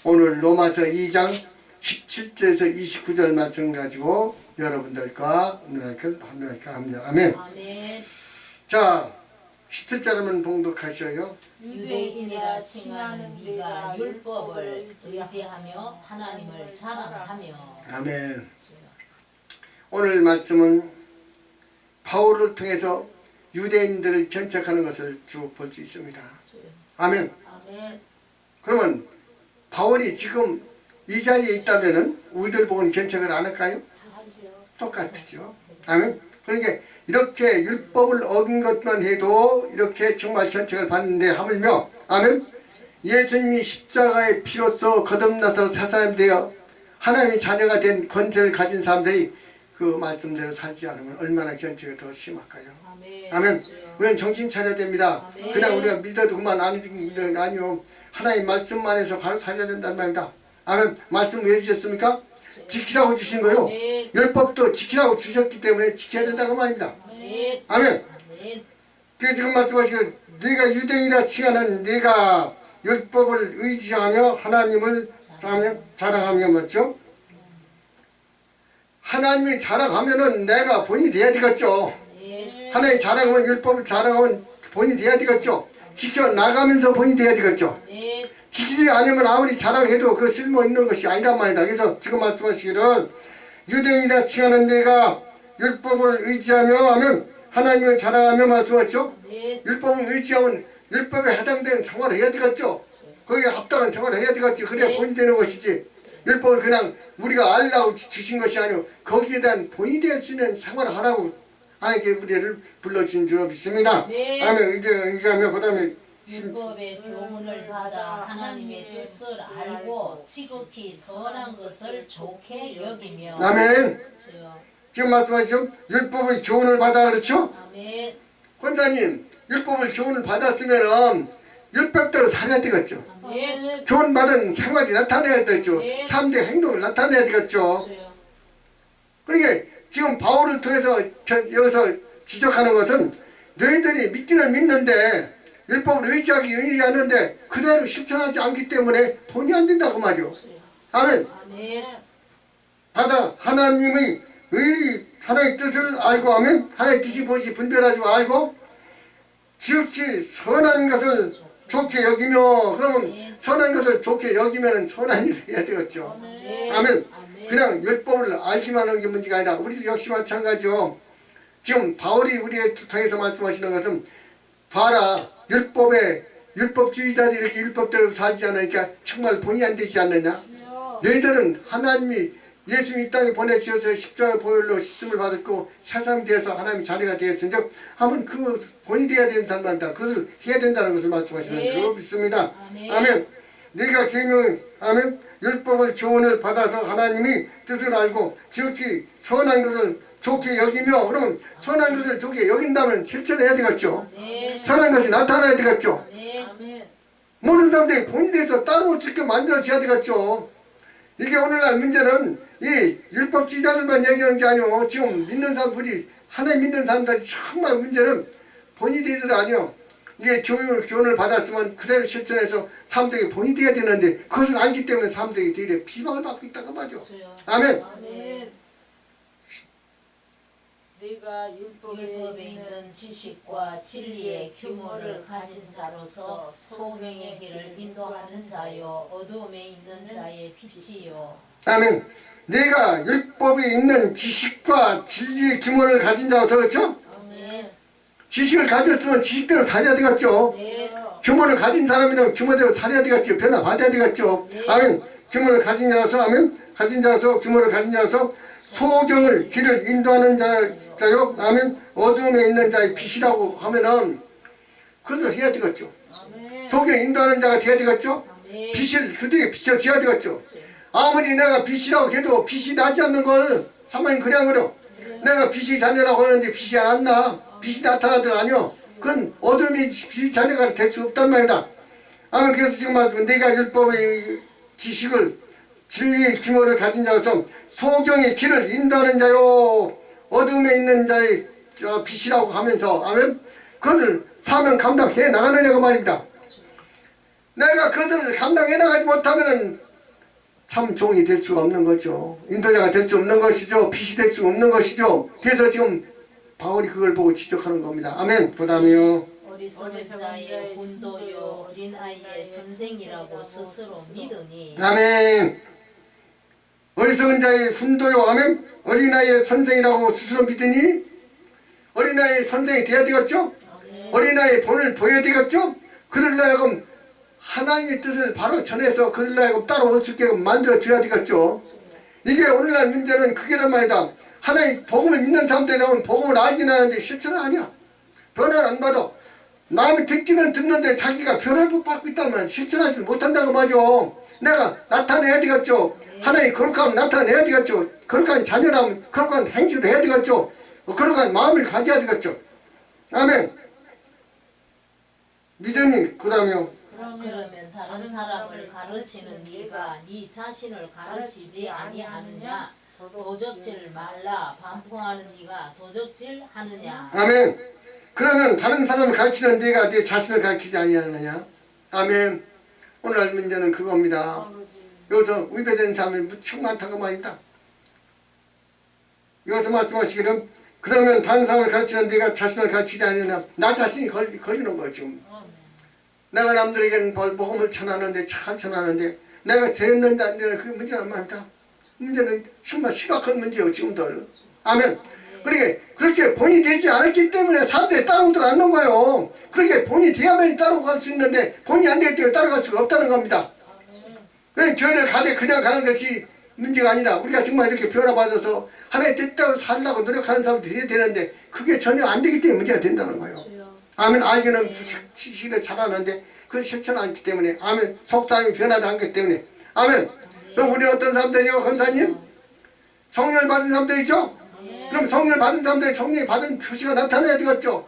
오늘 로마서 2장 17절에서 29절 말씀 가지고 여러분들과 함께 합니다. 아멘. 아멘. 자, 17절 한번 봉독하셔요. 유대인이라 칭하는 네가 율법을 의지하며 하나님을 자랑하며. 아멘. 오늘 말씀은 바울을 통해서 유대인들을 견책하는 것을 쭉 볼 수 있습니다. 아멘. 아멘. 그러면 바울이 지금 이 자리에 있다면은 우리들 보고는 견책을 안 할까요? 똑같죠. 아멘. 그러니까 이렇게 율법을 어긴 것만 해도 이렇게 정말 견책을 받는데 하물며, 아멘. 예수님이 십자가의 피로써 거듭나서 사사람 되어 하나님의 자녀가 된 권세를 가진 사람들이 그 말씀대로 살지 않으면 얼마나 견책이 더 심할까요? 아멘. 아멘. 우리는 정신 차려야 됩니다. 아멘. 그냥 우리가 믿어도 그만 아니요. 하나님 말씀만 해서 바로 살려야 된단 말입니다. 아멘. 말씀 왜 주셨습니까? 지키라고 주신 거요. 아멘. 율법도 지키라고 주셨기 때문에 지켜야 된다고 말입니다. 아멘. 아멘. 아멘. 그래서 지금 말씀하시고 네가 유대인이라 칭하는 네가 율법을 의지하며 하나님을 자랑하며 맞죠? 하나님이 자랑하면은 내가 본이 돼야 되겠죠. 아멘. 하나님 자랑하면 율법을 자랑하면 본이 돼야 되겠죠. 지켜나가면서 본이 돼야 되겠죠. 아멘. 지키지 않으면 아무리 자랑해도 그 쓸모 있는 것이 아니란 말이다. 그래서 지금 말씀하시기를 유대인이라 칭하는 내가 율법을 의지하며 하면 하나님을 자랑하며 말씀하셨죠. 아멘. 율법을 의지하면 율법에 해당되는 생활을 해야 되겠죠. 거기에 합당한 생활을 해야 되겠죠. 그래야 본이 되는 것이지. 율법을 그냥 우리가 알라고 주신 것이 아니고 거기에 대한 본이 될 수 있는 생활을 하라고 하나님께 우리를 불러주신 줄 믿습니다. 네. 다음에 의지하며 그 다음에 율법의 교훈을 받아 하나님의 뜻을 알고 지극히 선한 것을 좋게 여기며. 아멘. 주여. 지금 말씀하시죠. 율법의 교훈을 받아 그렇죠? 아멘. 권사님 율법을 교훈을 받았으면 율법대로 살아야 되겠죠. 아멘. 교훈 받은 생활이 나타나야 되겠죠. 네. 삶의 행동을 나타내야 되겠죠. 주여. 그러니까 지금 바울을 통해서 여기서 지적하는 것은 너희들이 믿기는 믿는데 율법을 의지하는데 그대로 실천하지 않기 때문에 본이 안 된다고 말이요. 아멘. 아멘. 받아 하나님의 하나님의 뜻을 알고 하면 하나님의 뜻이 무엇이 분별하지 알고 지극히 선한 것을 좋게 여기며 그러면 선한 것을 좋게 여기면 선한 일을 해야 되겠죠. 아멘. 아멘. 그냥 율법을 알기만 하는 게 문제가 아니라 우리도 역시 마찬가지죠. 지금 바울이 우리의 통해서 말씀하시는 것은 봐라 율법주의자들이 이렇게 율법대로 살지 않으니까 정말 본의 안 되지 않느냐. 너희들은 하나님이 예수님 이 땅에 보내주셔서 십자가 보혈로 씻음을 받았고 사람이 되어서 하나님의 자녀가 되었은즉 하면 그 본이 되어야 되는 사람이다. 그것을 해야 된다는 것을 말씀하시는 줄 믿습니다. 아멘. 네가 계명 아멘. 율법을 교훈을 받아서 하나님이 뜻을 알고 지극히 선한 것을 좋게 여기며 그러면 선한 것을 좋게 여긴다면 실천해야 되겠죠. 선한 것이 나타나야 되겠죠. 모든 사람들이 본이 돼서 따로 어떻게 만들어져야 되겠죠. 이게 오늘날 문제는 이 율법주의자들만 얘기하는 게 아니고 지금 믿는 사람들이 하나님 믿는 사람들이 정말 문제는 본이 되들 아니요. 이게 교훈을 받았으면 그대로 실천해서 사람들에게 본이 돼야 되는데 그것을 알기 때문에 사람들에게 되게 비방을 받고 있다고 말이죠. 아멘. 네가 율법에 있는 지식과 진리의 규모를 가진 자로서 소경의 길을 인도하는 자요 어두움에 있는 자의 빛이요. 아멘. 내가 율법에 있는 지식과 진리의 규모를 가진 자로서 그렇죠? 아멘. 지식을 가졌으면 지식대로 살아야 되겠죠. 네. 규모를 가진 사람이라면 규모대로 살아야 되겠죠. 변화받아야 되겠죠. 아멘. 규모를 가진 자로서 아멘. 가진 자로서 규모를 가진 자로서 소경을 길을 인도하는 자요. 아멘. 어둠에 있는 자의 빛이라고 하면은 그것을 해야 되겠죠. 소경 인도하는 자가 돼야 되겠죠. 빛을 그들에게 비춰줘야 되겠죠. 아무리 내가 빛이라고 해도 빛이 나지 않는 거는 사모님 그냥 그려. 내가 빛이 자녀라고 하는데 빛이 안 나. 빛이 나타나들 아니요. 그건 어둠이 빛이 자녀가 될 수 없단 말이다. 아멘. 그래서 지금 말씀 내가 율법의 지식을 진리의 규모를 가진 자로서 소경의 길을 인도하는 자요 어둠에 있는 자의 빛이라고 하면서 아멘. 그것을 사명 감당해 나가느냐고 말입니다. 내가 그것을 감당해 나가지 못하면은 참 종이 될 수가 없는 거죠. 인도자가 될 수 없는 것이죠. 빛이 될 수 없는 것이죠. 그래서 지금 바울이 그걸 보고 지적하는 겁니다. 아멘. 그 다음에요. 어리석은 자의 훈도요 어린아이의 선생이라고 스스로 믿으니 아멘. 어리석은 자의 훈도요. 아멘. 어린아이의 선생이라고 스스로 믿으니 어린아이의 선생이 되어야 되겠죠. 어린아이의 본을 보여야 되겠죠. 그들로 하여금 하나님의 뜻을 바로 전해서 그들로 하여금 따라올 수 있게 만들어줘야 되겠죠. 이게 오늘날 문제는 그게란 말이다. 하나님 복음을 믿는 사람들은 복음을 알긴 하는데 실천은 아니야. 변화를 안 받아. 남이 듣기는 듣는데 자기가 변화를 받고 있다면 실천하지 못한다고 말이죠. 내가 나타내야 되겠죠. 하나님 거룩하면 나타내야 되겠죠. 거룩한 자녀라면 거룩한 행실을 해야 되겠죠. 거룩한 마음을 가져야 되겠죠. 아멘. 믿으니 그 다음에요. 그러면 다른 사람을 가르치는 네가 네 자신을 가르치지 아니하느냐 도적질 말라 반포하는 네가 도적질 하느냐. 아멘. 그러면 다른 사람을 가르치는 네가 네 자신을 가르치지 아니하느냐. 아멘. 오늘 문제는 그겁니다. 여기서 위배되는 사람이 무척 많다고 말이다. 여기서 말씀하시기를 그러면 다른 사람을 가르치는 네가 자신을 가르치지 않느냐. 나 자신이 걸리는 거야 지금. 내가 남들에게는 복음을 전하는데 잘 전하는데 내가 되었는지 안 되는 그 문제는 많다. 문제는 정말 심각한 문제예요 지금도. 아멘. 그렇게 본이 되지 않았기 때문에 사람들이 따라오들 않는 거예요. 그렇게 본이 돼야만 따라갈 수 있는데 본이 안 되기 때문에 따라갈 수가 없다는 겁니다. 그냥 교회를 가되 그냥 가는 것이 문제가 아니라 우리가 정말 이렇게 변화받아서 하나님 뜻대로 살려고 노력하는 사람들이 돼야 되는데 그게 전혀 안 되기 때문에 문제가 된다는 거예요. 아멘. 알기는 지식을 잘하는데 그걸 실천 않기 때문에 아멘. 속 사람이 변화를 안 하기 때문에 아멘. 그럼 우리 어떤 사람들이요 권사님? 성령을 받은 사람들이죠? 그럼 성령을 받은 사람들이 성령이 받은 표시가 나타나야 되겠죠?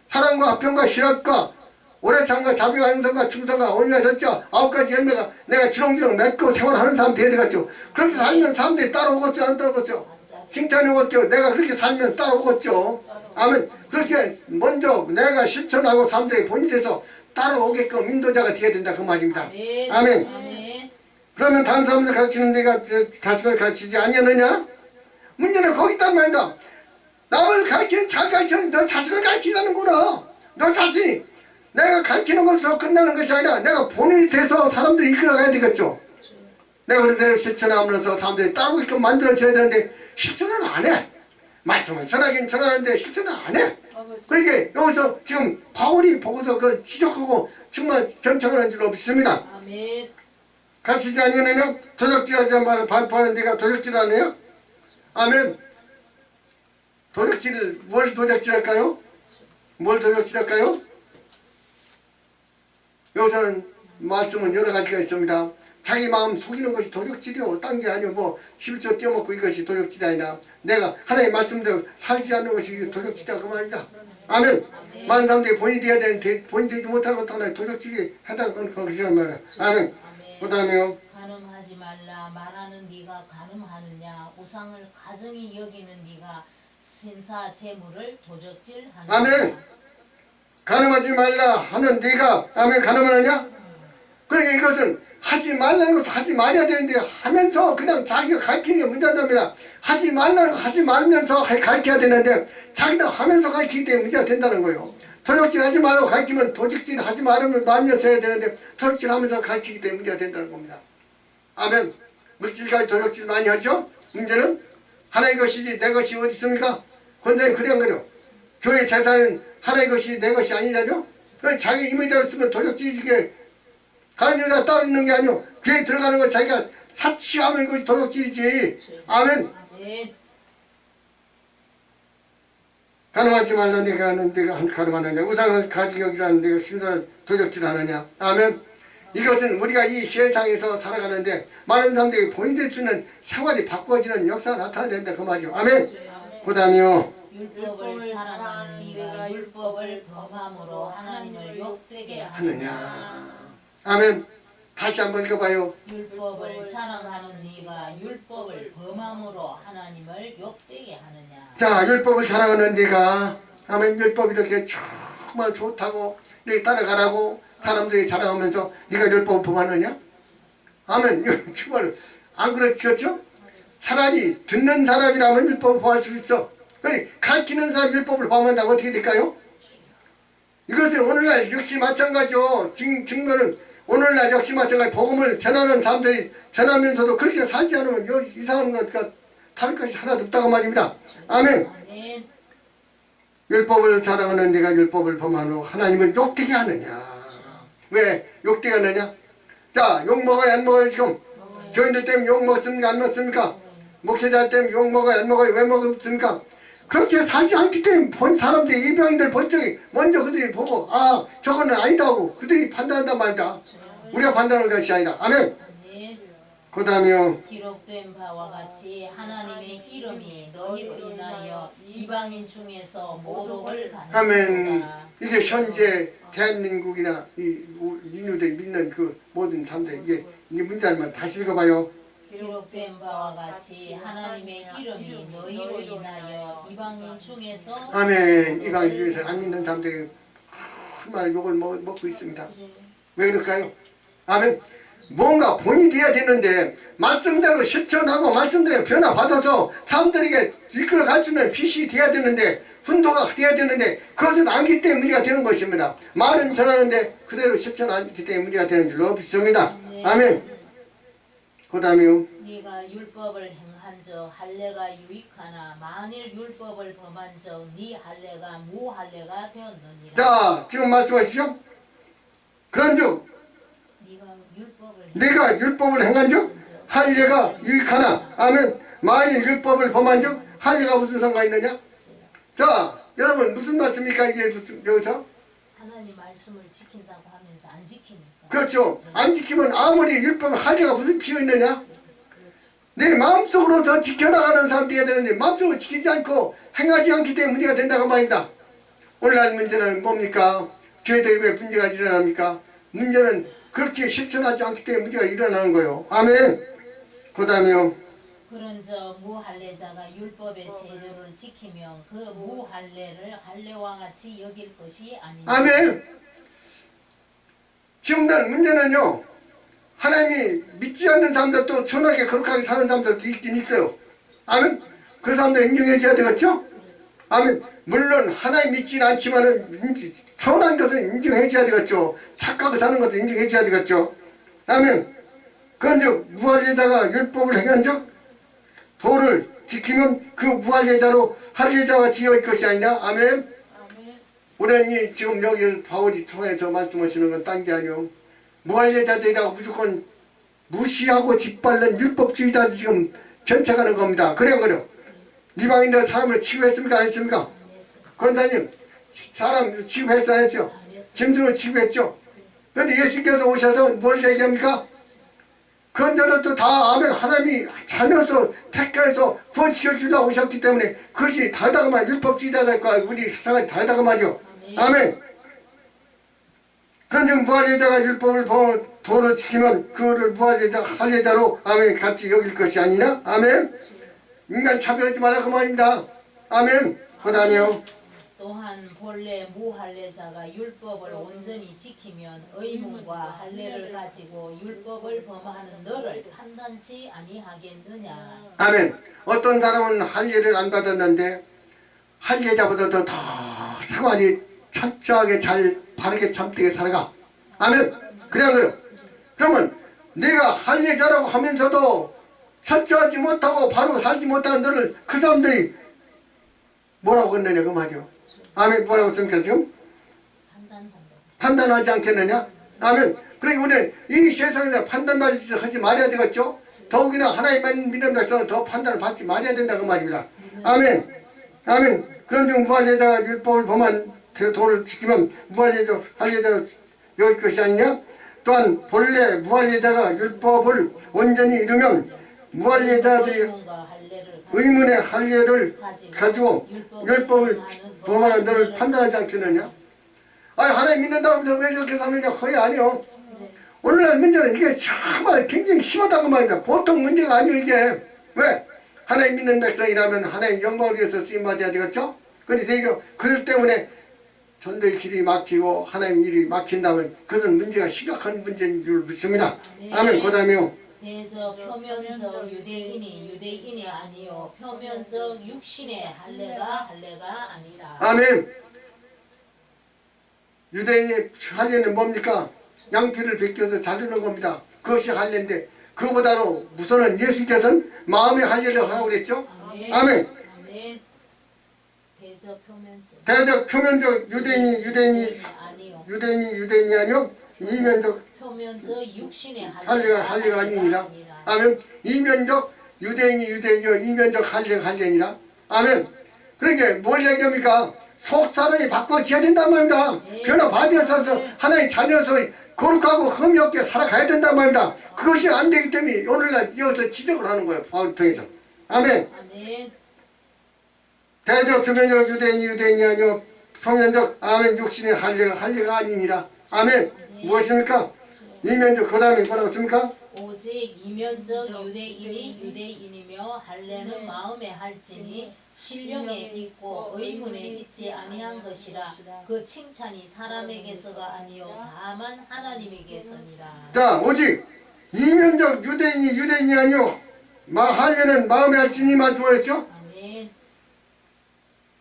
사랑과 화평과 희락과 오래 참과 자비와 행성과 충성과 온유와 절제 9가지 열매가 내가 주렁주렁 맺고 생활하는 사람 되어야 되겠죠? 그렇게 살면 사람들이 따라오겠죠? 안 따라오겠죠? 칭찬이 오겠죠? 내가 그렇게 살면 따라오겠죠? 아멘. 그렇게 먼저 내가 실천하고 사람들이 본이 돼서 따라오게끔 인도자가 되어야 된다 그 말입니다. 아멘. 그러면 다른 사람들 가르치는 내가 자신을 가르치지 아니하느냐? 문제는 거기 있단 말이다. 남을 잘 가르치는 너 자신을 가르치라는구나. 너 자신이 내가 가르치는 것으로 끝나는 것이 아니라 내가 본인이 돼서 사람들이 이끌어가야 되겠죠. 내가 그대로 실천하면서 사람들이 따르게끔 만들어줘야 되는데 실천은 안 해. 말씀을 전하긴 전하는데 실천은 안 해. 그러니까 여기서 지금 바울이 보고서 그걸 지적하고 정말 경청하는 줄 믿습니다. 아멘. 가르치지 아니하느냐? 도적질하지 말을 반포하는 데가 도적질하네요. 아멘. 도적질을 뭘 도적질할까요? 뭘 도적질할까요? 여기서는 말씀은 여러 가지가 있습니다. 자기 마음 속이는 것이 도적질이요. 딴 게 아니고 뭐 11조 떼어먹고 이것이 도적질이 아니라 내가 하나님의 말씀대로 살지 않는 것이 도적질이다 그 말이다. 아멘. 많은 사람들이 본이 돼야 되는데 본이 되지 못하는 것도 하나의 도적질이 하다는 것이란 말이야. 아멘. 그 다음에요. 간음하지 말라 말하는 네가 간음하느냐 우상을 가정히 여기는 네가 신사 재물을 도적질하느냐. 아멘. 간음하지 말라 하는 네가 아멘 간음을 하냐? 그러니까 이것은 하지 말라는 것을 하지 말아야 되는데 하면서 그냥 자기가 가르치는 게 문제답니다. 하지 말라는 거 하지 말면서 가르쳐야 되는데 자기도 하면서 가르치기 때문에 문제가 된다는 거예요. 도적질 하지 말라고 가르치면 도적질 하지 말면서 해야 되는데 도적질 하면서 가르치기 때문에 문제가 된다는 겁니다. 아멘. 물질까지 도적질 많이 하죠? 문제는 하나의 것이지 내 것이 어디 있습니까? 권사님 그래 안 그래요? 교회 재산은 하나의 것이 내 것이 아니잖아요? 그래서 자기 임의대로 쓰면 도적질이게 가는 여자 따로 있는 게 아니오. 교회 들어가는 거 자기가 사치하면 이것이 도적질이지. 아멘. 간음하지 말라 내가 하는 내가 간음하느냐 우상을 가지고 여기라는 내가 신선한 도적질하느냐. 아멘. 이것은 우리가 이 세상에서 살아가는데 많은 사람들이 본인 될 수 있는 생활이 바꿔지는 역사가 나타나야 된다 그 말이요. 아멘. 그 다음에요. 율법을 자랑하는 네가 율법을 범함으로 하나님을 욕되게 하느냐. 아멘. 다시 한번 읽어봐요. 율법을 자랑하는 네가 율법을 범함으로 하나님을 욕되게 하느냐. 자, 율법을 자랑하는 네가 아멘. 율법이 이렇게 정말 좋다고 네 따라가라고 사람들이 자랑하면서 네가 율법을 범하느냐? 아멘. 이거 정말 안 그렇겠죠? 차라리 듣는 사람이라면 율법을 범할 수 있어. 가르치는 사람 율법을 범한다고 어떻게 될까요? 이것은 오늘날 역시 마찬가지죠. 증거는 오늘날 역시 마찬가지. 복음을 전하는 사람들이 전하면서도 그렇게 살지 않으면 이 사람과 다를 것이 하나도 없다고 말입니다. 아멘. 아멘. 율법을 자랑하는 네가 율법을 범하노 하나님을 욕되게 하느냐? 왜 욕되게 하느냐? 자, 욕 먹어요 안 먹어요 지금? 교인들 때문에 욕 먹습니까 안 먹습니까? 목회자 때문에 욕 먹어요 안 먹어요? 왜 먹습니까? 그렇게 살지 않기 때문에 본 사람들이 이방인들 본 적이 먼저 그들이 보고 아 저거는 아니다 하고 그들이 판단한단 말이다. 우리가 판단하는 것이 아니라. 아멘. 아멘. 그 다음에 기록된 바와 같이 하나님의 이름이 너희로 인하여 이방인 중에서 모독을 아멘. 받는다. 이게 현재 대한민국이나 이 인류들이 믿는 그 모든 사람들 이게 문제만 다시 읽어봐요. 기록된 바와 같이 하나님의 이름이 너희로 인하여 이방인 중에서 아멘. 이방인 중에서 안 믿는 사람들이 수많은 욕을 먹고 있습니다. 왜 그럴까요? 아멘. 뭔가 본이 돼야 되는데 말씀대로 실천하고 말씀대로 변화받아서 사람들에게 이끌어 갈 수 있는 빛이 돼야 되는데 훈도가 돼야 되는데 그것은 안기 때문에 문제가 되는 것입니다. 말은 전하는데 그대로 실천 안기 때문에 문제가 되는 줄로 믿습니다. 아멘. 그 다음에요. 네가 율법을 행한즉 할례가 유익하나 만일 율법을 범한즉 네 할례가 무할례가 되었느니라. 자, 지금 말씀하시죠? 그런즉 네가 율법을 행한즉 할례가 유익하나. 아멘. 만일 율법을 범한즉 할례가 무슨 상관이 있느냐? 자, 여러분 무슨 말씀입니까 이게 여기서? 하나님 말씀을 지킨다고 하면서 안 지키니까. 그렇죠. 안 지키면 아무리 율법을 할례가 무슨 필요 있느냐? 내 마음속으로 더 지켜나가는 사람 되어야 되는데 마음속으로 지키지 않고 행하지 않기 때문에 문제가 된다고 말입니다. 오늘날 문제는 뭡니까? 교회들이 왜 문제가 일어납니까? 문제는 그렇게 실천하지 않기 때문에 문제가 일어나는 거예요. 아멘. 그 다음에요. 그런저 무할례자가 율법의 제도를 지키면 그 무할례를 할례와 같이 여길 것이 아니냐. 아멘. 지금날 문제는요. 하나님이 믿지 않는 사람들도 천하게 거룩하게 사는 사람들도 있긴 있어요. 아멘. 그 사람들 인정해 줘야 되겠죠? 아멘. 물론 하나님 믿지는 않지만은 선한 것은 인정해 줘야 되겠죠. 착하게 사는 것은 인정해 줘야 되겠죠. 아멘. 그런즉 무할례자가 율법을 행한즉 도를 지키면 그 무할례자로 할례자가 지어질 것이 아니냐. 아멘. 우리는 지금 여기 바울이 통해서 말씀하시는 건 딴 게 아니요. 무할례자들이라고 무조건 무시하고 짓밟는 율법주의자 지금 전체가는 겁니다. 그래요, 그래요. 이방인들 사람을 치유했습니까? 안 했습니까? 권사님, 사람 치유했어, 안 했죠? 짐승을 치유했죠? 그런데 예수께서 오셔서 뭘 얘기합니까? 그런저는 또 다 아멘. 하나님이 자녀서 택해서 구원시켜주려고 오셨기 때문에 그것이 다르다고 말이죠. 율법주의자들과 우리 세상이 다르다고 말이죠. 아멘. 그런데 무할례자가 율법을 도를 지키면 그를 무할례자 할례자로 아멘 같이 여길 것이 아니냐. 아멘. 인간 차별하지 말라 그 말입니다. 아멘. 그 다음에요. 또한 본래 무할례자가 율법을 온전히 지키면 의문과 할례를 가지고 율법을 범하는 너를 판단치 아니하겠느냐. 아멘. 어떤 사람은 할례를 안 받았는데 할례자보다도 더 생활이 철저하게 잘 바르게 참되게 살아가. 아멘. 그냥 그래. 그러면 내가 할례자라고 하면서도 철저하지 못하고 바로 살지 못하는 너를 그 사람들이 뭐라고 했느냐 그 말이요. 아멘. 뭐라고 씁니까 지금? 판단하지 않겠느냐? 아멘. 그러니까 우리는 이 세상에서 판단하지 말아야 되겠죠? 더욱이나 하나님만 믿는 백성은 더 판단을 받지 말아야 된다 그 말입니다. 아멘. 아멘. 그런즉 무할례자가 율법을 범한 도를 지키면 무할례자 할례자로 여길 것이 아니냐? 또한 본래 무할례자가 율법을 온전히 이루면 무할례자들이 의문의 할례를 가지고 율법을 범하는 너를 판단하지 않겠느냐? 아니 하나님 믿는다고 해서 왜 저렇게 사느냐? 거의 아니요. 오늘날 문제는 이게 정말 굉장히 심하다고 말입니다. 보통 문제가 아니에요 이게. 왜? 하나님 믿는 백성이라면 하나님 영광을 위해서 쓰임받아야 되겠죠? 그런데 이거 그들 때문에 전도의 길이 막히고 하나님 일이 막힌다면 그것은 문제가 심각한 문제인 줄 믿습니다. 아멘. 그 다음에요. 대저 표면적 유대인이 아니요 표면적 육신의 할례가 아니라. 아멘. 유대인의 할례는 뭡니까? 양피를 벗겨서 자르는 겁니다. 그것이 할례인데 그보다도 우선은 예수께서는 마음의 할례를 하라고 그랬죠. 아멘. 아멘. 아멘. 대저 표면적. 대적 표면적 유대인이 아니요 이면적 표면적 육신의 할례가 아니니라. 아멘. 이면적 유대인이요 이면적 할례니라. 아멘. 그러니까 뭘 얘기합니까? 속 사람이 바꿔져야 된단 말입니다. 변화 받아서 하나의 자녀서 거룩하고 흠이 없게 살아가야 된단 말입니다. 그것이 안 되기 때문에 오늘날 이어서 지적을 하는 거예요. 바울을 통해서. 아멘. 아멘. 대적 표면적 유대인이 아니요 표면적 아멘 육신의 할례가 아니니라. 아멘. 무엇입니까? 이면적 그 다음에 뭐라고 씁니까? 오직 이면적 유대인이며 할례는 마음에 할지니 신령에 있고 의문에 있지 아니한 것이라. 그 칭찬이 사람에게서가 아니요 다만 하나님에게서니라. 자, 오직 이면적 유대인이 아니요 할례는 마음에 할지니 말씀하셨죠? 아멘.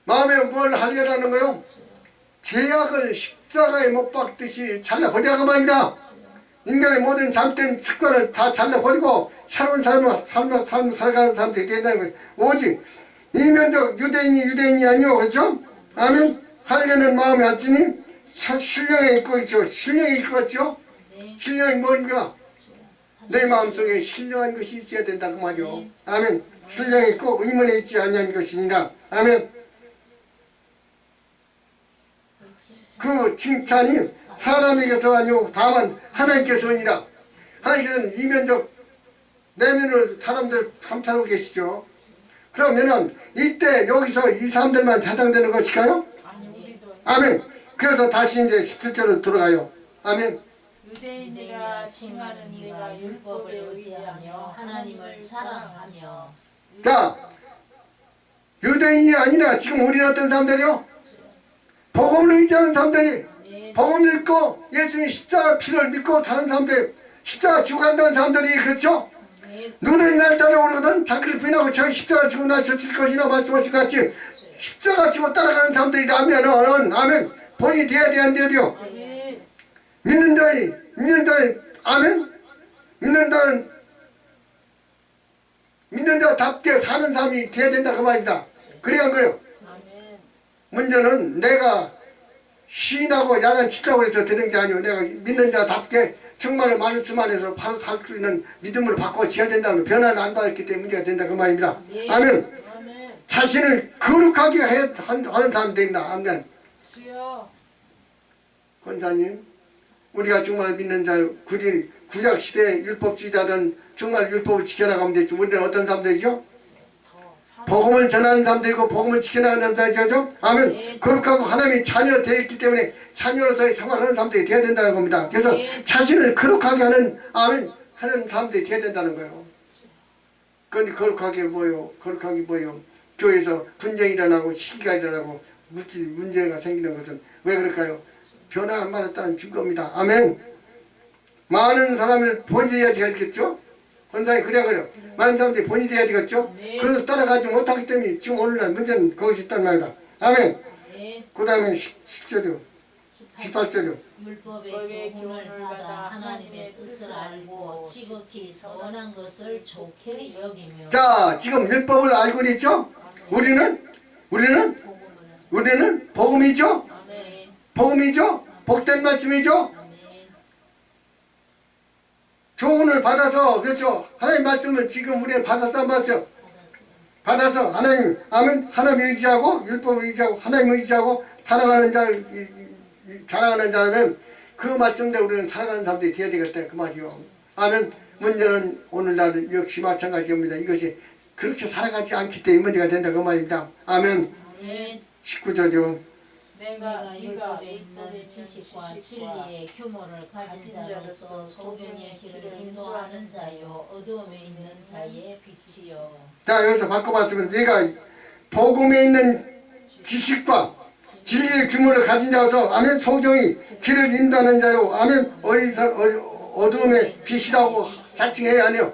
마음에 뭘 할례라는 거요? 죄악을 십자가에 못 박듯이 잘라버리라고 말입니다. 인간의 모든 잘못된 습관을 다 잘라버리고 새로운 삶을 살아가는 사람들이 된다는 거예요. 오직 이면적 유대인이 아니요, 그렇죠? 아멘. 할례는 마음에 할지니 신령에 있고 있죠. 신령에 있고 있죠. 신령이 뭔가 내 마음속에 신령한 것이 있어야 된다고 말이요. 아멘. 신령에 있고 의문에 있지 아니한 것이니라. 아멘. 그 칭찬이 사람에게서 아니고 다만 하나님께서니라. 하나님께서는 이면적 내면으로 사람들 감찰하고 계시죠. 그러면은 이때 여기서 이 사람들만 해당되는 것일까요? 아멘. 그래서 다시 이제 17절로 들어가요. 아멘. 유대인이라 칭하는 이가 율법을 의지하며 하나님을 자랑하며. 자, 유대인이 아니라 지금 우리는 어떤 사람들이요? 복음을 의지하는 사람들이 복음을 믿고 예수님 십자가 피를 믿고 사는 사람들, 십자가 지고 간다는 사람들이 그렇죠? 누구는 날 따라오거든 자기를 부인하고 자기 십자가 지고 날 젖힐 것이나 말씀하신 것 같이 십자가 지고 따라가는 사람들이라면은 아멘 본이 돼야 돼 안 돼요? 믿는 자이 아멘 믿는 자답게 사는 사람이 돼야 된다 그 말이다. 그래야 한 거예요. 문제는 내가 시인하고 야단 치려고 해서 되는 게 아니고 내가 믿는 자답게 정말 말씀 안에서 바로 살 수 있는 믿음으로 바꿔줘야 된다면 변화를 안 받았기 때문에 문제가 된다 그 말입니다. 아멘. 자신을 거룩하게 하는 사람 됩니다. 아멘. 권사님 우리가 정말 믿는 자 구약 시대 율법주의자든 정말 율법을 지켜나가면 되지. 우리는 어떤 사람들이죠? 복음을 전하는 사람들이고 복음을 지켜나가는 사람들이죠. 아멘. 거룩하고 하나님의 자녀 되었기 때문에 자녀로서의 생활하는 사람들이 되어야 된다는 겁니다. 그래서 자신을 거룩하게 하는 아멘 하는 사람들이 되어야 된다는 거예요. 그런데 거룩하게 뭐요? 교회에서 분쟁이 일어나고 시기가 일어나고 문제가 생기는 것은 왜 그럴까요? 변화 안 받았다는 증거입니다. 아멘. 많은 사람을 본질해야 되겠죠? 권사님 그래요. 많은 사람들이 본이 돼야 되겠죠? 그걸 따라가지 못하기 때문에 지금 오늘날 문제는 거기서 있단 말이다. 아멘. 그 다음에 10절이요. 18절이요. 율법의 교훈을 받아 하나님의 뜻을 알고 지극히 선한 것을 좋게 여기며. 자, 지금 율법을 알고 있죠? 우리는 복음이죠? 복음이죠? 복된 말씀이죠? 교훈을 받아서 그렇죠. 하나님 말씀을 지금 우리는 받아서 안 받았죠. 받아서 하나님 아멘 하나님 의지하고 율법을 의지하고 하나님 의지하고 살아가는 자라면 그 말씀대로 우리는 살아가는 사람들이 되어야 되겠다 그 말이요. 아멘. 문제는 오늘날 역시 마찬가지입니다. 이것이 그렇게 살아가지 않기 때문에 문제가 된다 그 말입니다. 아멘. 19절이요. 내가 율법에 있는 지식과 진리의 규모를 가진 자로서 소견의 길을 인도하는 자요 어두움에 있는 자의 빛이요. 자 여기서 바꿔봤으면 내가 복음에 있는 지식과 진리의 규모를 가진 자로서 아멘 소경이 길을 인도하는 자요 아멘 어두움의 빛이라고 자칭해야 하네요.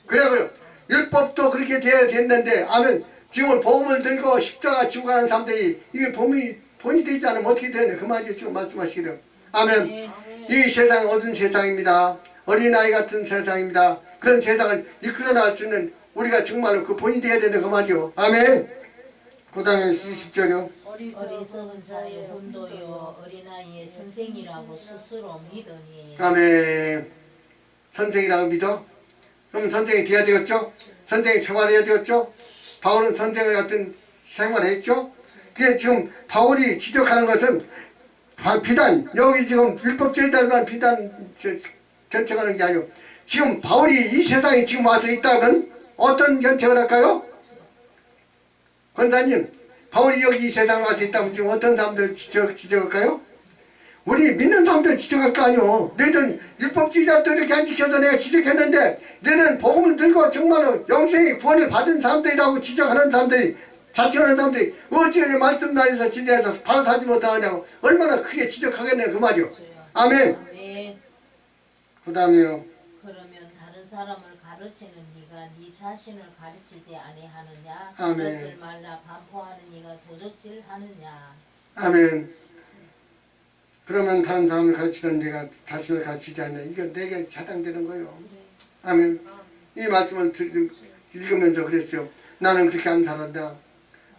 그래 율법도 그렇게 돼야 됐는데 아멘 지금 복음을 들고 십자가 지고 가는 사람들이 이게 본이 되지 않으면 어떻게 되냐 그 말이 지금 말씀하시기를 아멘. 이 세상은 어두운 세상입니다. 어린아이 같은 세상입니다. 그런 세상을 이끌어 나갈 수 있는 우리가 정말로 그 본이 되어야 되는 그 말이요. 아멘. 그 다음에 20절이요. 어리석은 자의 혼도요 어린아이의 선생이라고 스스로 믿으니 아멘. 선생이라고 믿어? 그럼 선생이 돼야 되겠죠? 선생이 생활해야 되겠죠? 바울은 선생을 같은 생활을 했죠? 그게 지금 바울이 지적하는 것은 비단 여기 지금 율법주의자들만 비단 견책하는 게 아니고 지금 바울이 이 세상에 지금 와서 있다면 어떤 견책을 할까요? 권사님 바울이 여기 이 세상에 와서 있다면 지금 어떤 사람들 지적할까요? 우리 믿는 사람들 지적할 거 아니오. 너희들 율법주의자들 이렇게 안 지켜서 내가 지적했는데 너희는 복음을 들고 정말로 영생의 구원을 받은 사람들이라고 지적하는 사람들이 자칭하는 사람들이 어찌 말씀 나에서 진리해서 바로 사지 못하느냐고 얼마나 크게 지적하겠네요 그 말이요. 아멘. 아멘. 그 다음에요. 그러면 다른 사람을 가르치는 네가 네 자신을 가르치지 아니하느냐? 아멘. 도적질 말라 반포하는 네가 도적질 하느냐? 아멘. 그러면 다른 사람을 가르치는 내가 자신을 가르치지 않냐. 이거 내게 차단되는 거예요. 아멘. 이 말씀을 읽으면서 그랬어요. 나는 그렇게 안 살았다.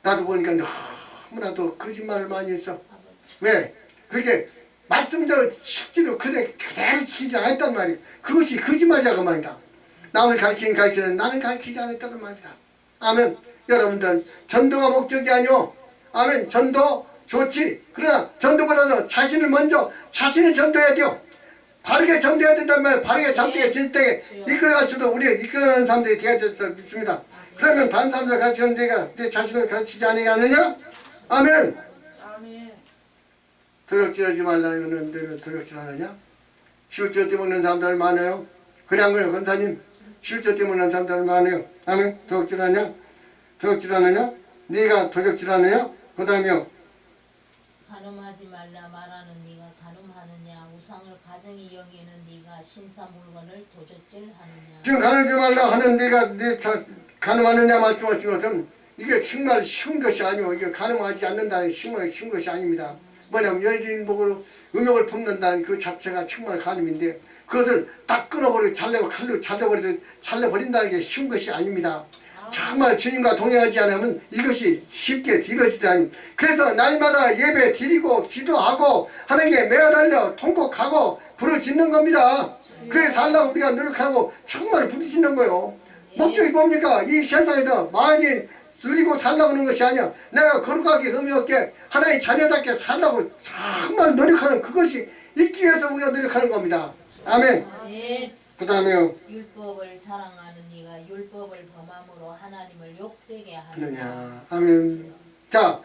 나도 보니까 너무나도 거짓말을 많이 했어. 왜? 그렇게 말씀대로 실제로 그대로 지키지 않았단 말이에요. 그것이 거짓말이라고 말이다. 남을 가르치는 나는 가르치지 않았다는 말이다. 아멘. 여러분들 전도가 목적이 아니오. 아멘. 전도 좋지. 그러나 전도보다도 자신을 전도해야 돼요. 바르게 전도해야 된단 말이에요. 바르게 전도해 질 때 이끌어갈 수도 우리 이끌어가는 사람들이 되어야 될수 믿습니다. 그러면 다른 사람들 가르치는 내가 내 자신을 가르치지 않느냐? 아멘. 도적질하지 말라 이거는 내가 도적질하느냐? 실조 때 먹는 사람들 많아요. 그래 안 그래요 권사님? 실조 때 먹는 사람들 많아요. 아멘. 도적질하냐? 도적질하느냐? 네가 도적질하느냐? 그 다음에요. 간음하지 말라 말하는 네가 간음하느냐? 우상을 가정이 여기는 네가 신사 물건을 도적질하느냐? 지금 간음하지 말라 하는 네가 간음하느냐 말씀하신 것은 이게 정말 쉬운 것이 아니고 이게 간음하지 않는다는 쉬운 것이 아닙니다. 뭐냐면 여인복으로 음욕을 품는다는 그 자체가 정말 간음인데 그것을 딱 끊어버리고 칼로 잘라버린다는 게 쉬운 것이 아닙니다. 정말 주님과 동행하지 않으면 이것이 쉽게 이루어지지 않습니다. 그래서 날마다 예배 드리고 기도하고 하나님께 매달려 통곡하고 부르짖는 겁니다. 그래서 살라고 우리가 노력하고 정말 부르짖는 거예요. 목적이 뭡니까? 이 세상에서 많이 누리고 살라고 하는 것이 아니야. 내가 거룩하게 의미 없게 하나의 자녀답게 살라고 정말 노력하는 그것이 있기 위해서 우리가 노력하는 겁니다. 아멘. 그 다음에요. 율법을 자랑하는 네가 율법을 범함으로 하나님을 욕되게 하느냐. 아멘. 자,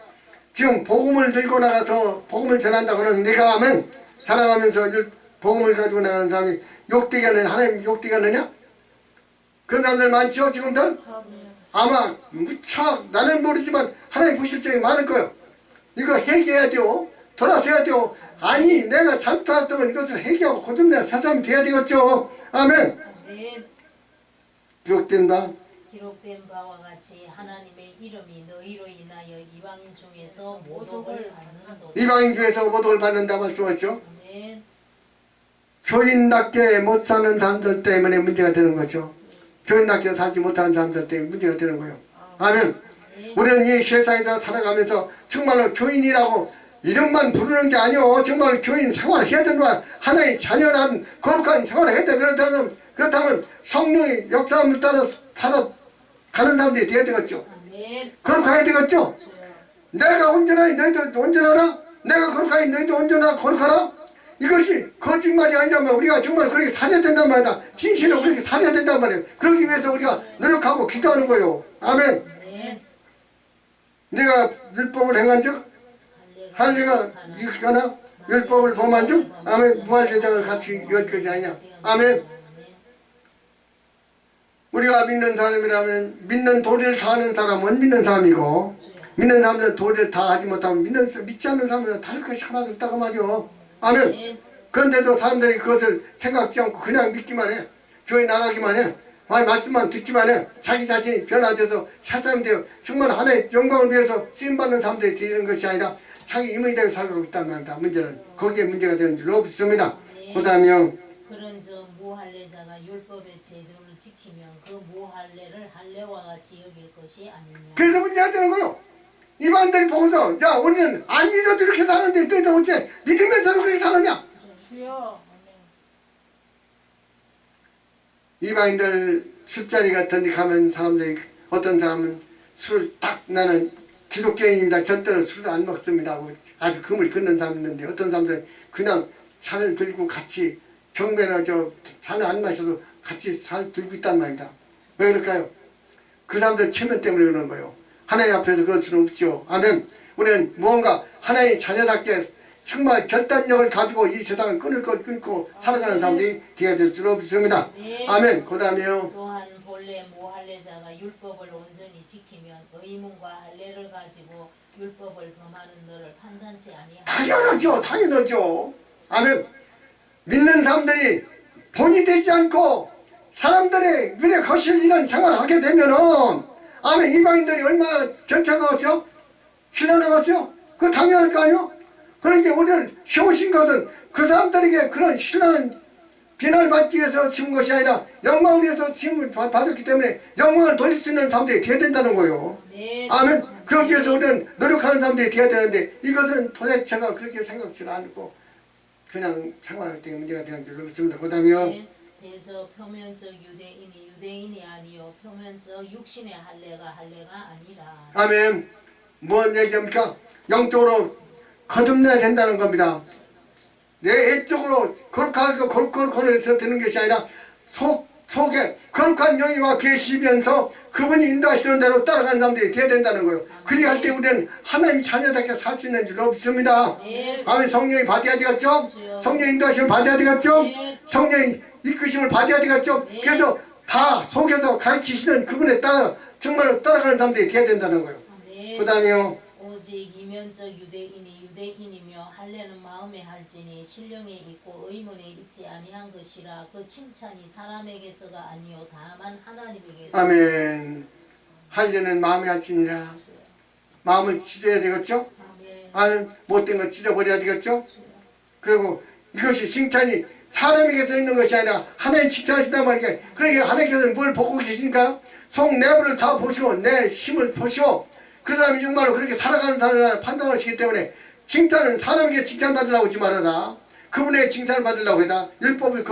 지금 복음을 들고 나가서 복음을 전한다고 하는 네가 하면 자랑하면서 복음을 가지고 나가는 사람이 욕되게 하느냐, 하나님 욕되게 하느냐? 그런 사람들 많죠 지금들? 아마 무척 나는 모르지만 하나님 보실 적이 많을 거예요. 이거 회개해야 돼요. 돌아서야 돼요. 아니 내가 잘못했다면 이것을 회개하고 고듭내 사람이 돼야 되겠죠. 아멘. 기록된다. 기록된 바와 같이 하나님의 이름이 너희로 인하여 이방인 중에서 모독을 받는도다. 이방인 중에서 모독을 받는다 말씀하셨죠. 아멘. 교인답게 못 사는 사람들 때문에 문제가 되는 거죠. 교인답게 살지 못하는 사람들 때문에 문제가 되는 거예요. 아멘. 우리는 이 세상에서 살아가면서 정말로 교인이라고 이름만 부르는 게 아니오. 정말 교인 생활을 해야 된다. 하나의 자녀라는 거룩한 생활을 해야 돼. 그렇다면 성령의 역사함을 따라 살아가는 사람들이 되어야 되겠죠. 거룩해야 되겠죠. 내가 온전하니 너희도 온전하라. 내가 거룩하니 너희도 온전하라. 거룩하라. 이것이 거짓말이 아니라면 우리가 정말 그렇게 살아야 된단 말이야. 진실로 그렇게 살아야 된단 말이에요. 그러기 위해서 우리가 노력하고 기도하는 거예요. 아멘. 내가 율법을 행한 즉 할례가 이거나 율법을 범한 즉 아멘. 부활제장을 같이 이어지지 아니냐. 아멘. 우리가 믿는 사람이라면 믿는 도리를 다하는 사람은 믿는 사람이고 믿는 사람들은 도리를 다 하지 못하면 믿지 않는 사람들은 다를 것이 하나도 없다고 말이요. 아멘. 네. 그런데도 사람들이 그것을 생각지 않고 그냥 믿기만 해. 교회 나가기만 해. 말씀만 듣기만 해. 자기 자신이 변화돼서 새 사람이 되어 정말 하나의 영광을 위해서 쓰임받는 사람들이 되는 것이 아니라 자기 임의대로 살고 있단 말이다. 문제는 거기에 문제가 되는 줄 없습니다. 네. 그 다음에 그런 저 무할례자가 율법의 제도를 지키면 그 무할례를 할례와 같이 여길 것이 아니냐. 그래서 문제가 되는 거요. 이방인들이 보고서 야 우리는 안 믿어도 이렇게 사는데 너희들 어째 믿으면서 그렇게 사느냐. 주여. 이방인들 술자리 같은 데 가면 사람들이 어떤 사람은 술 딱 나는 기독교인입니다. 절대로 술을 안 먹습니다 하고 아주 금을 긋는 사람 있는데 어떤 사람들은 그냥 잔을 들고 같이 경배나 잔을 안 마셔도 같이 잔을 들고 있단 말입니다. 왜 그럴까요? 그 사람들 체면 때문에 그러는 거예요. 하나님 앞에서 그럴 수는 없죠. 아멘. 우리는 무언가 하나의 자녀답게 정말 결단력을 가지고 이 세상을 끊고 살아가는 사람들이 되어야 될 줄 없습니다. 네. 아멘. 그 다음에요. 또한 본래 무할례자가 율법을 온전히 지키면 의문과 할례를 가지고 율법을 범하는 너를 판단치 아니하리라. 당연하죠. 당연하죠. 아멘. 믿는 사람들이 본이 되지 않고 사람들의 눈에 거슬리는 생활을 하게 되면은 아멘. 이방인들이 얼마나 견책하겠죠? 신뢰하겠죠? 그거 당연할 거 아니요? 그러니까 우리를 세우신 것은 그 사람들에게 그런 신뢰는 비난을 받기 위해서 심은 것이 아니라 영광을 위해서 심을 받았기 때문에 영광을 돌릴 수 있는 사람들이 되어야 된다는 거예요. 네. 아멘. 그러기 위해서 우리는 노력하는 사람들이 되어야 되는데 이것은 도대체가 그렇게 생각지를 않고 그냥 생활할 때 문제가 되는 줄 없습니다. 그 다음에요. 네. 대서 표면적 유대인이 유대인이 아니요 표면적 육신의 할례가 할례가 아니라. 아멘. 뭔 얘기합니까? 영적으로 거듭내야 된다는 겁니다. 내 애적으로 거룩해서 되는 것이 아니라 속에 거룩한 영이와 계시면서 그분이 인도하시는 대로 따라가는 사람들이 되어야 된다는 거예요. 그리 할 때 우리는 하나님 자녀답게 살 수 있는 줄 없습니다. 네. 아멘. 성령이 받아야 되겠죠? 성령 인도하심을 받아야 되겠죠? 네. 성령이 이끄심을 받아야 되겠죠? 네. 그래서 다 속에서 가르치시는 그분에 따라 정말로 따라가는 사람들이 되어야 된다는 거예요. 네. 그 다음에요. 오직 이면적 유대인이 유대인이며 할례는 마음에 할지니 신령에 있고 의문에 있지 아니한 것이라 그 칭찬이 사람에게서가 아니요 다만 하나님에게서. 아멘. 할례는 마음에 할지니라. 마음을 찢어야 되겠죠? 아멘. 아는 못된 거 찢어버려야 되겠죠? 그리고 이것이 칭찬이 사람에게서 있는 것이 아니라 하나님 칭찬하신단 말이에요. 그러니까 하나님께서는 뭘 보고 계십니까? 속 내부를 다 보시고 내 힘을 보시고 그 사람이 정말로 그렇게 살아가는 사람을 판단하시기 때문에 칭찬은 사람에게 칭찬받으려고 하지 말아라. 그분의 칭찬을 받으려고 해라. 율법을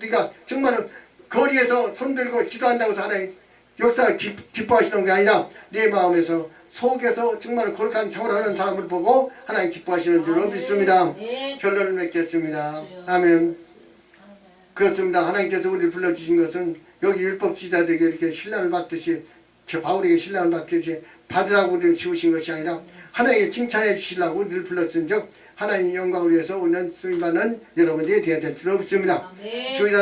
네가 정말로 거리에서 손들고 기도한다고 해서 하나님 역사가 기뻐하시는 게 아니라 네 마음에서 속에서 정말 거룩한 생활을 하는 사람을 보고 하나님 기뻐하시는 줄로 믿습니다. 네. 결론을 맺겠습니다. 아멘. 그렇습니다. 하나님께서 우리를 불러주신 것은 여기 율법 지자들에게 이렇게 신랑을 받듯이 저 바울에게 신랑을 받듯이 받으라고 우리를 지우신 것이 아니라 하나님께 칭찬해 주시려고 우리를 불렀은즉 하나님 영광을 위해서 우리는 쓰임받는 여러분들이 되어야 될 줄 없습니다. 아멘. 주의자